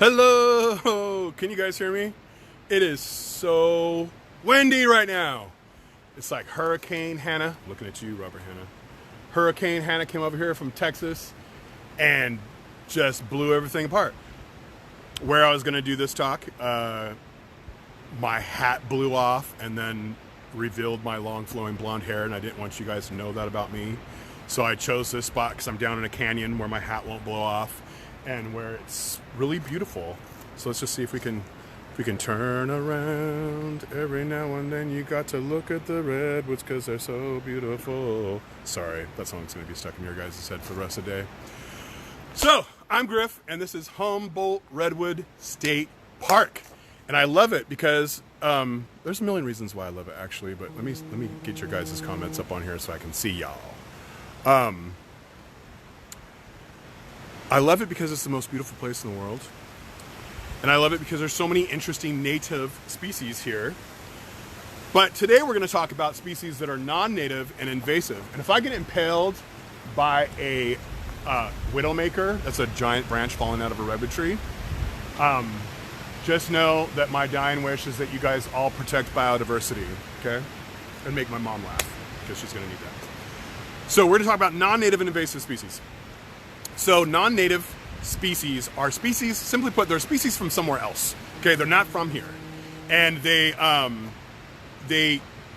Hello! Can you guys hear me? It is so windy right now. It's like Hurricane Hannah. Looking at you, Robert Hannah. Hurricane Hannah came over here from Texas and just blew everything apart. Where I was going to do this talk, my hat blew off and then revealed my long flowing blonde hair, and I didn't want you guys to know that about me. So I chose this spot because I'm down in a canyon where my hat won't blow off and where it's really beautiful. So let's just see if we can turn around every now and then. You got to look at the redwoods because they're so beautiful. Sorry, that song's going to be stuck in your guys' head for the rest of the day. So I'm Griff, and this is Humboldt Redwood State Park, and I love it because there's a million reasons why I love it actually. But let me get your guys' comments up on here so I can see y'all. I love it because it's the most beautiful place in the world. And I love it because there's so many interesting native species here. But today we're going to talk about species that are non-native and invasive. And if I get impaled by a widowmaker, that's a giant branch falling out of a redwood tree, just know that my dying wish is that you guys all protect biodiversity, okay? And make my mom laugh, because she's going to need that. So we're going to talk about non-native and invasive species. So non-native species are species, simply put, they're species from somewhere else. Okay, they're not from here, and they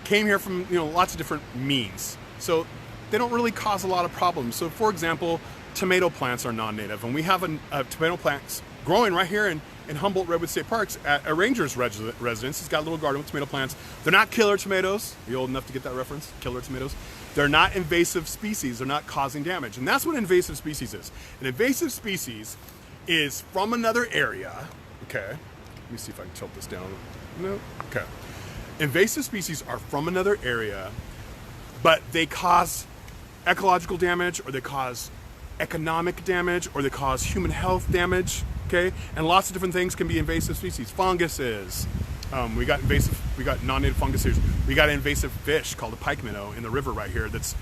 came here from lots of different means. So they don't really cause a lot of problems. So for example, tomato plants are non-native, and we have a tomato plants growing right here in Humboldt Redwood State Parks at a ranger's residence. He's got a little garden with tomato plants. They're not killer tomatoes. Are you old enough to get that reference? Killer tomatoes. They're not invasive species. They're not causing damage. And that's what invasive species is. An invasive species is from another area. Okay. Let me see if I can tilt this down. No. Okay. Invasive species are from another area, but they cause ecological damage, or they cause economic damage, or they cause human health damage. Okay, and lots of different things can be invasive species. Funguses, we got non-native fungus here. We got an invasive fish called a pike minnow in the river right here that's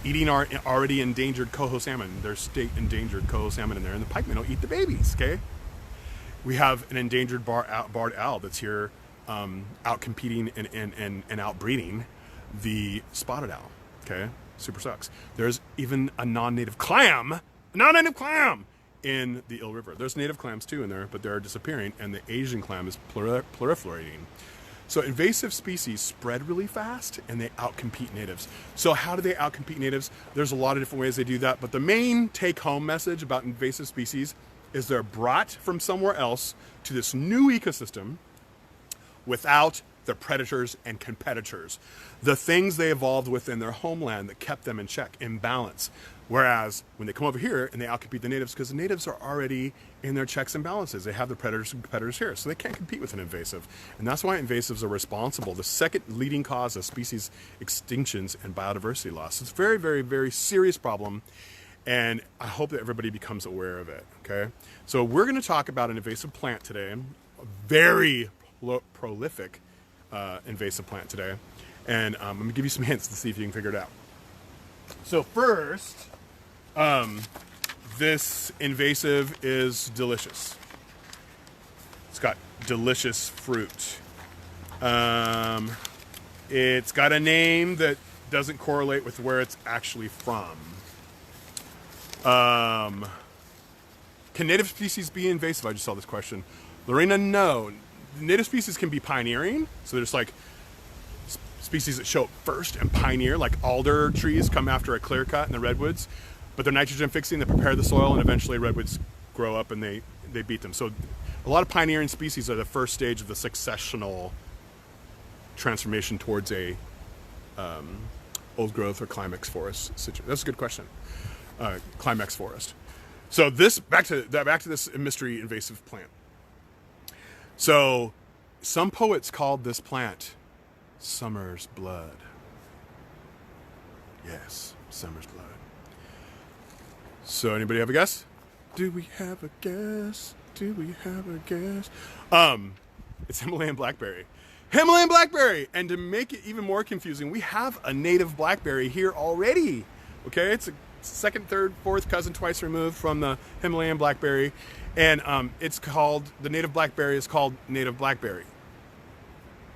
eating our already endangered coho salmon. There's state endangered coho salmon in there, and the pike minnow eat the babies. Okay, we have an endangered barred owl that's here, out competing and outbreeding the spotted owl. Okay, super sucks. There's even a non-native clam, in the Eel River. There's native clams too in there, but they're disappearing, and the Asian clam is proliferating. So invasive species spread really fast, and they outcompete natives. So how do they outcompete natives? There's a lot of different ways they do that, but the main take-home message about invasive species is they're brought from somewhere else to this new ecosystem without the predators and competitors, the things they evolved within their homeland that kept them in check, in balance. Whereas when they come over here and they outcompete the natives, because the natives are already in their checks and balances. They have the predators and competitors here, so they can't compete with an invasive. And that's why invasives are responsible, the second leading cause of species extinctions and biodiversity loss. It's a very, very, very serious problem, and I hope that everybody becomes aware of it, okay? So we're going to talk about an invasive plant today, a very prolific invasive plant today, and I'm going to give you some hints to see if you can figure it out. So first, this invasive is delicious. It's got delicious fruit. It's got a name that doesn't correlate with where it's actually from. Can native species be invasive? I just saw this question. Lorena, no. Native species can be pioneering. So there's like species that show up first and pioneer, like alder trees come after a clear cut in the redwoods, but they're nitrogen fixing, they prepare the soil, and eventually redwoods grow up and they beat them. So a lot of pioneering species are the first stage of the successional transformation towards a old growth or climax forest situation. That's a good question. Climax forest. So this back to this mystery invasive plant. So some poets called this plant summer's blood. Yes, summer's blood. So anybody have a guess? Do we have a guess? Do we have a guess? It's Himalayan blackberry. Himalayan blackberry! And to make it even more confusing, we have a native blackberry here already. Okay, it's second, third, fourth cousin twice removed from the Himalayan blackberry. And it's called, the native blackberry is called native blackberry.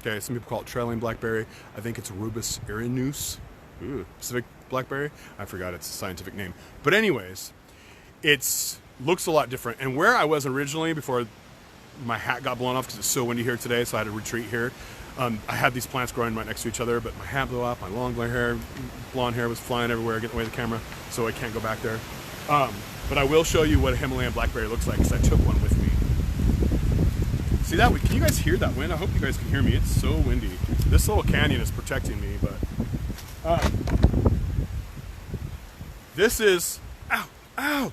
Okay, some people call it trailing blackberry. I think it's Rubus irinus. Ooh, Pacific blackberry. I forgot its scientific name. But anyways, looks a lot different. And where I was originally, before my hat got blown off because it's so windy here today, so I had to retreat here. I had these plants growing right next to each other, but my hat blew off. My long blonde hair was flying everywhere, getting away from the camera, so I can't go back there. But I will show you what a Himalayan blackberry looks like, because I took one with me. See that? Can you guys hear that wind? I hope you guys can hear me. It's so windy. This little canyon is protecting me, but this is, ow,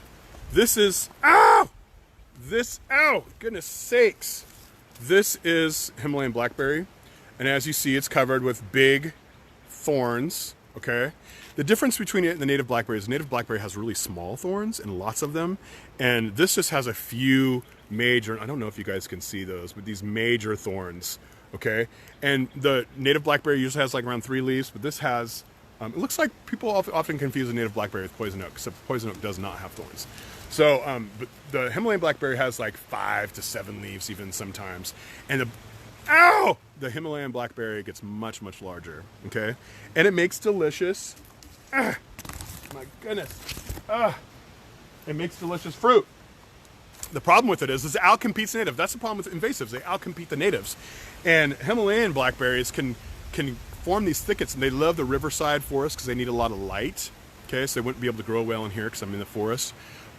this is, ow, goodness sakes. This is Himalayan blackberry, and as you see, it's covered with big thorns, okay? The difference between it and the native blackberry is the native blackberry has really small thorns and lots of them, and this just has a few major, I don't know if you guys can see those, but these major thorns, okay? And the native blackberry usually has like around 3 leaves, but this has, it looks like people often confuse the native blackberry with poison oak, except poison oak does not have thorns. So, but the Himalayan blackberry has like 5 to 7 leaves even sometimes. And the Himalayan blackberry gets much, much larger, okay? And it makes delicious, my goodness, it makes delicious fruit. The problem with it is it outcompetes native. That's the problem with invasives. They outcompete the natives. And Himalayan blackberries can form these thickets, and they love the riverside forest because they need a lot of light, okay? So they wouldn't be able to grow well in here because I'm in the forest.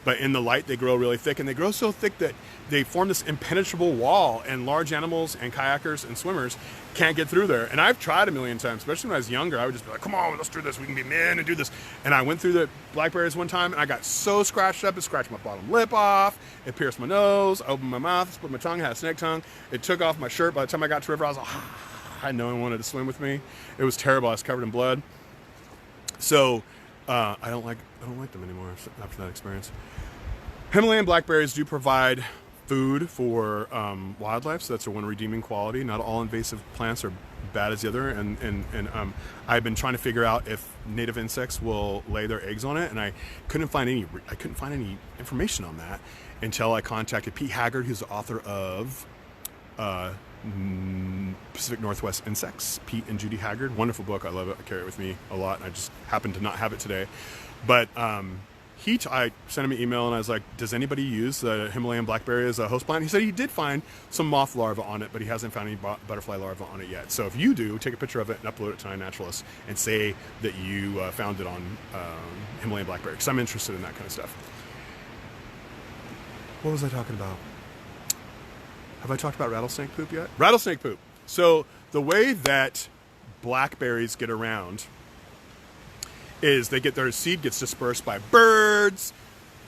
But in the light, they grow really thick, and they grow so thick that they form this impenetrable wall, and large animals and kayakers and swimmers can't get through there. And I've tried a million times, especially when I was younger. I would just be like, come on, let's do this. We can be men and do this. And I went through the blackberries one time, and I got so scratched up, it scratched my bottom lip off, it pierced my nose, I opened my mouth, split my tongue, had a snake tongue. It took off my shirt. By the time I got to the river, I was like, I had no one wanted to swim with me. It was terrible. I was covered in blood. So I don't like them anymore after that experience. Himalayan blackberries do provide food for wildlife, so that's their one redeeming quality. Not all invasive plants are bad as the other, and I've been trying to figure out if native insects will lay their eggs on it, and I couldn't find any information on that until I contacted Pete Haggard, who's the author of Pacific Northwest Insects. Pete and Judy Haggard, wonderful book. I love it. I carry it with me a lot, and I just happen to not have it today, but I sent him an email and I was like, does anybody use the Himalayan blackberry as a host plant? He said he did find some moth larvae on it, but he hasn't found any butterfly larvae on it yet. So if you do, take a picture of it and upload it to iNaturalist and say that you found it on Himalayan blackberry, because I'm interested in that kind of stuff. What was I talking about? Have I talked about rattlesnake poop yet? Rattlesnake poop. So the way that blackberries get around is their seed gets dispersed by birds,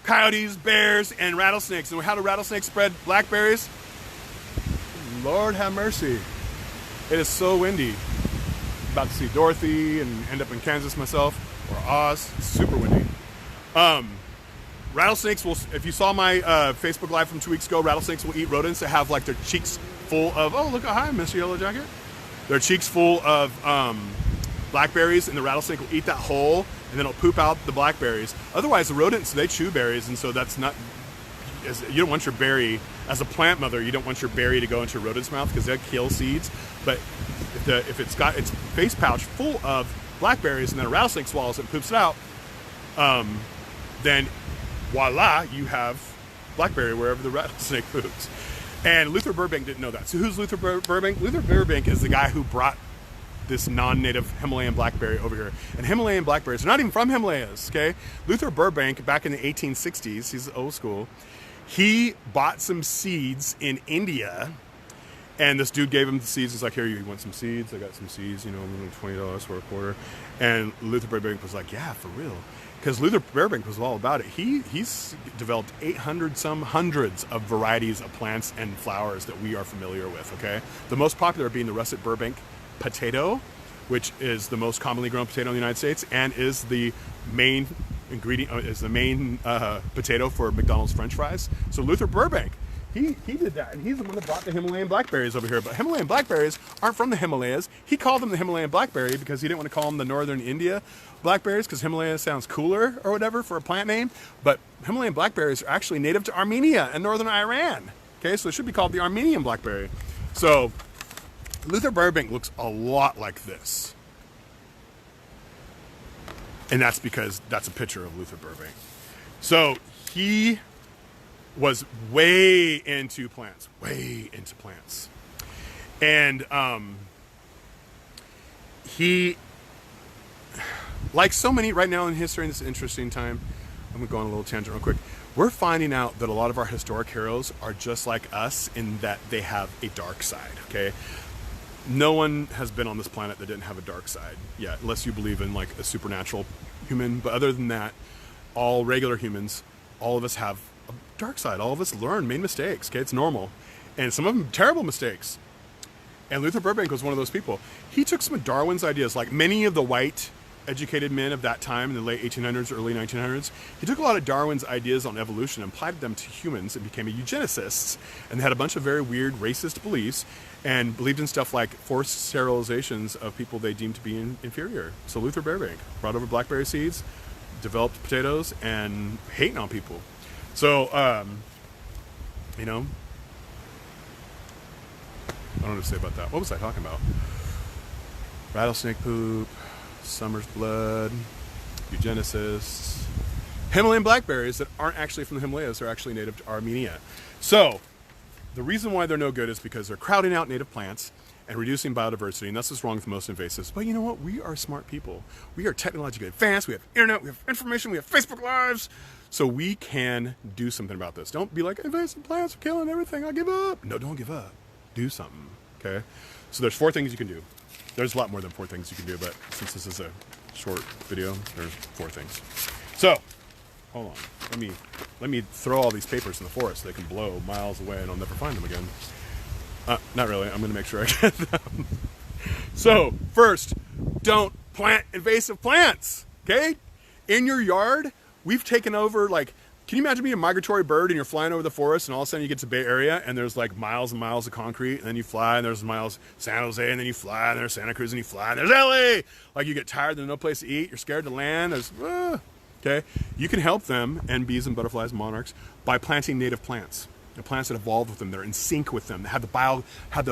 coyotes, bears, and rattlesnakes. And how do rattlesnakes spread blackberries? Lord have mercy. It is so windy. I'm about to see Dorothy and end up in Kansas myself, or Oz. It's super windy. Rattlesnakes will, if you saw my Facebook Live from 2 weeks ago, rattlesnakes will eat rodents that have like their cheeks full of, oh, look, hi, Mr. Yellow Jacket. Their cheeks full of blackberries, and the rattlesnake will eat that whole, and then it'll poop out the blackberries. Otherwise, the rodents, they chew berries, and so that's not, you don't want your berry, as a plant mother, you don't want your berry to go into a rodent's mouth because they'll kill seeds. But if it's got its face pouch full of blackberries and then a rattlesnake swallows it and poops it out, then voila, you have blackberry wherever the rattlesnake poops. And Luther Burbank didn't know that. So who's Luther Burbank? Luther Burbank is the guy who brought this non-native Himalayan blackberry over here. And Himalayan blackberries are not even from Himalayas, okay? Luther Burbank, back in the 1860s, he's old school, he bought some seeds in India, and this dude gave him the seeds. He's like, here, you want some seeds? I got some seeds, you know, $20 for a quarter. And Luther Burbank was like, yeah, for real. Because Luther Burbank was all about it. He's developed 800 some hundreds of varieties of plants and flowers that we are familiar with, okay? The most popular being the russet Burbank potato, which is the most commonly grown potato in the United States and is the main ingredient, potato for McDonald's French fries. So Luther Burbank he did that, and he's the one that brought the Himalayan blackberries over here. But Himalayan blackberries aren't from the Himalayas. He called them the Himalayan blackberry because he didn't want to call them the Northern India blackberries because Himalaya sounds cooler or whatever for a plant name. But Himalayan blackberries are actually native to Armenia and northern Iran. Okay, so it should be called the Armenian blackberry. So Luther Burbank looks a lot like this. And that's because that's a picture of Luther Burbank. So he was way into plants. And he, like so many right now in history, in this interesting time, I'm gonna go on a little tangent real quick. We're finding out that a lot of our historic heroes are just like us in that they have a dark side, okay? No one has been on this planet that didn't have a dark side yet, unless you believe in like a supernatural human. But other than that, all regular humans, all of us have a dark side. All of us made mistakes, okay? It's normal. And some of them terrible mistakes. And Luther Burbank was one of those people. He took some of Darwin's ideas, like many of the white educated men of that time in the late 1800s, early 1900s. He took a lot of Darwin's ideas on evolution and applied them to humans and became a eugenicist. And they had a bunch of very weird racist beliefs and believed in stuff like forced sterilizations of people they deemed to be inferior. So Luther Burbank brought over blackberry seeds, developed potatoes, and hating on people. So, you know, I don't know what to say about that. What was I talking about? Rattlesnake poop, summer's blood, eugenicists, Himalayan blackberries that aren't actually from the Himalayas, they're actually native to Armenia. So, the reason why they're no good is because they're crowding out native plants and reducing biodiversity, and that's what's wrong with most invasives. But you know what? We are smart people. We are technologically advanced. We have internet, we have information, we have Facebook Lives. So we can do something about this. Don't be like, invasive plants are killing everything, I'll give up. No, don't give up. Do something, okay? So there's 4 things you can do. There's a lot more than 4 things you can do, but since this is a short video, there's 4 things. So, hold on. Let me throw all these papers in the forest so they can blow miles away and I'll never find them again. Not really. I'm going to make sure I get them. So, first, don't plant invasive plants, okay? In your yard, we've taken over, like, can you imagine being a migratory bird and you're flying over the forest and all of a sudden you get to Bay Area and there's like miles and miles of concrete and then you fly and there's miles San Jose and then you fly and there's Santa Cruz and you fly and there's LA. Like you get tired, there's no place to eat, you're scared to land, there's, okay? You can help them and bees and butterflies and monarchs by planting native plants. The plants that evolved with them, they're in sync with them, they have the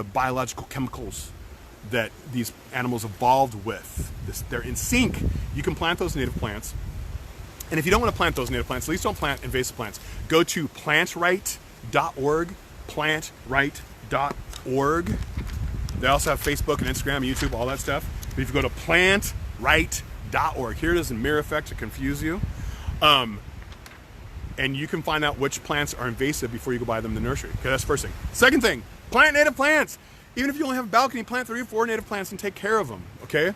biological chemicals that these animals evolved with. They're in sync. You can plant those native plants. And if you don't want to plant those native plants, at least don't plant invasive plants. Go to plantright.org, plantright.org. They also have Facebook and Instagram, YouTube, all that stuff. But if you go to plantright.org, here it is in mirror effect to confuse you. And you can find out which plants are invasive before you go buy them in the nursery. Okay, that's the first thing. Second thing, plant native plants. Even if you only have a balcony, plant 3 or 4 native plants and take care of them, okay?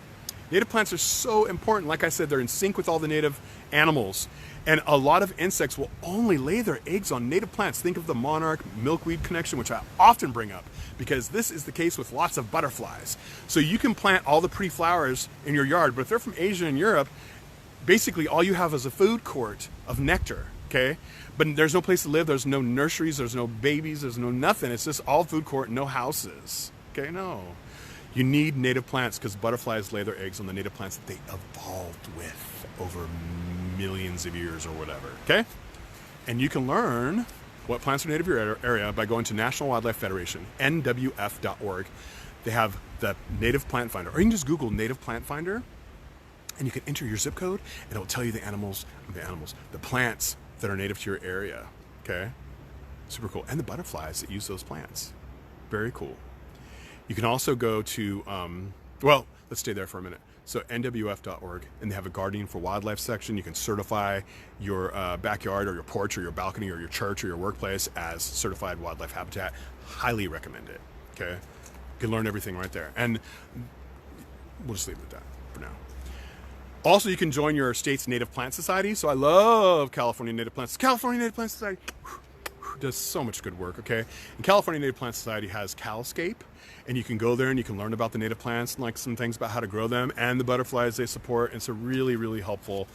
Native plants are so important. Like I said, they're in sync with all the native animals. And a lot of insects will only lay their eggs on native plants. Think of the monarch milkweed connection, which I often bring up, because this is the case with lots of butterflies. So you can plant all the pretty flowers in your yard, but if they're from Asia and Europe, basically all you have is a food court of nectar, okay? But there's no place to live, there's no nurseries, there's no babies, there's no nothing. It's just all food court, no houses, okay? No. You need native plants because butterflies lay their eggs on the native plants that they evolved with over millions of years or whatever, okay? And you can learn what plants are native to your area by going to National Wildlife Federation, nwf.org. They have the Native Plant Finder, or you can just Google Native Plant Finder, and you can enter your zip code, and it'll tell you the plants that are native to your area, okay? Super cool. And the butterflies that use those plants. Very cool. You can also go to, well, let's stay there for a minute. So nwf.org, and they have a gardening for wildlife section. You can certify your backyard or your porch or your balcony or your church or your workplace as certified wildlife habitat. Highly recommend it, okay? You can learn everything right there. And we'll just leave it at that for now. Also, you can join your state's Native Plant Society. So I love California Native Plants. California Native Plant Society does so much good work, okay? And California Native Plant Society has Calscape, and you can go there and you can learn about the native plants and like some things about how to grow them and the butterflies they support. It's a really, really helpful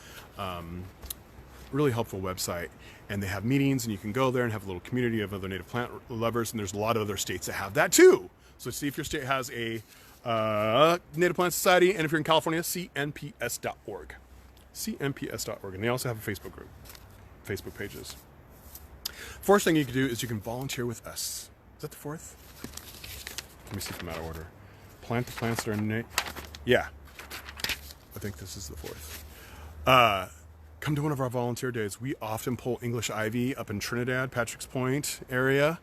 website. and they have meetings, and you can go there and have a little community of other native plant lovers, and there's a lot of other states that have that too. So see if your state has a Native Plant Society, and if you're in California, cnps.org. cnps.org, and they also have a Facebook group, Facebook pages. Fourth thing you can do is you can volunteer with us. Is that the fourth? Let me see if I'm out of order. Plant the plants that are yeah, I think this is the fourth. Come to one of our volunteer days. We often pull English ivy up in Trinidad, Patrick's Point area,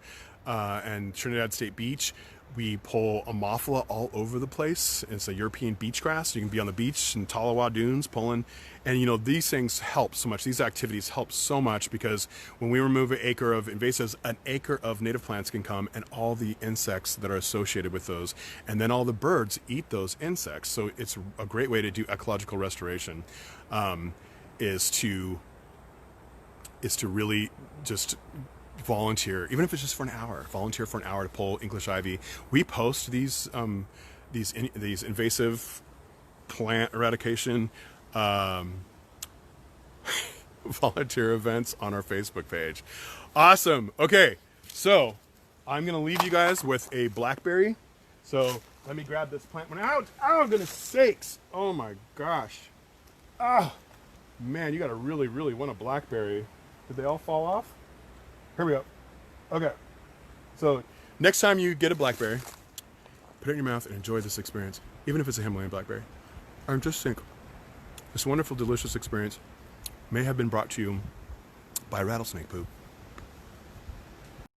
and Trinidad State Beach. We pull Ammophila all over the place. It's a European beach grass. You can be on the beach in Talawa Dunes pulling. And you know, these things help so much. These activities help so much because when we remove an acre of invasives, an acre of native plants can come and all the insects that are associated with those. And then all the birds eat those insects. So it's a great way to do ecological restoration, is to really just volunteer, even if it's just for an hour. Volunteer for an hour to pull English ivy. We post these invasive plant eradication volunteer events on our Facebook page. Awesome. Okay, so I'm gonna leave you guys with a blackberry. So let me grab this plant one out. Oh goodness sakes! Oh my gosh! Ah, man, you gotta really want a blackberry. Did they all fall off? Here we go. Okay. So next time you get a blackberry, put it in your mouth and enjoy this experience, even if it's a Himalayan blackberry. And just think, this wonderful, delicious experience may have been brought to you by rattlesnake poop.